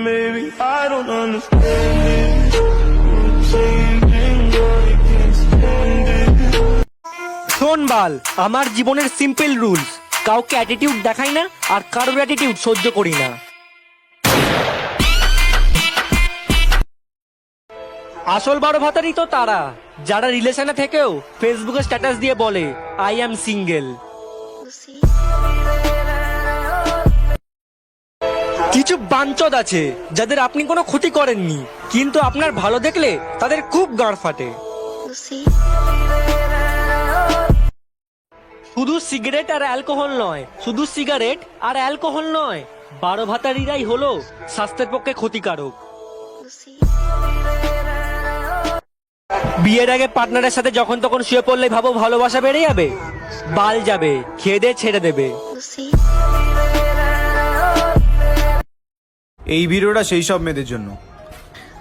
Maybe I don't understand it. You're changing, but I can't stand it. শোন বাল, আমার জীবনের simple rules, কাউকে attitude দেখাই না আর কারোর অ্যাটিটিউড সহ্য করি না। আসল বড় ভাতারই তো তারা যারা রিলেশনে থেকেও ফেসবুকে স্ট্যাটাস দিয়ে বলে আই অ্যাম সিঙ্গেল। কিছু বাঞ্চদ আছে যাদের আপনি কোনো ক্ষতি করেননি, কিন্তু আপনার ভালো দেখলে তাদের খুব গাঁড় ফাটে। শুধু সিগারেট আর অ্যালকোহল নয়, শুধু সিগারেট আর অ্যালকোহল নয়, বারো ভাতারিরাই হলো স্বাস্থ্যের পক্ষে ক্ষতিকারক। বিয়ের আগে পার্টনারের সাথে যখন তখন শুয়ে পড়লে ভাবো ভালোবাসা বেড়ে যাবে, বাল যাবে, খেয়ে দিয়ে ছেড়ে দেবে। এই ভিডিওটা সেই সব মেয়েদের জন্য,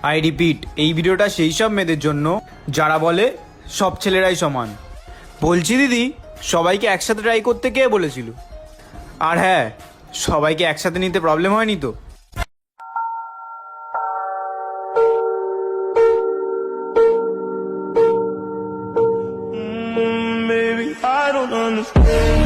আই রিপিট, এই ভিডিওটা সেই সব মেয়েদের জন্য যারা বলে সব ছেলেরাই সমান। বলছি দিদি, সবাইকে একসাথে ট্রাই করতে কে বলেছিল? আর হ্যাঁ, সবাইকে একসাথে নিতে প্রবলেম হয়নি তো? Maybe I don't understand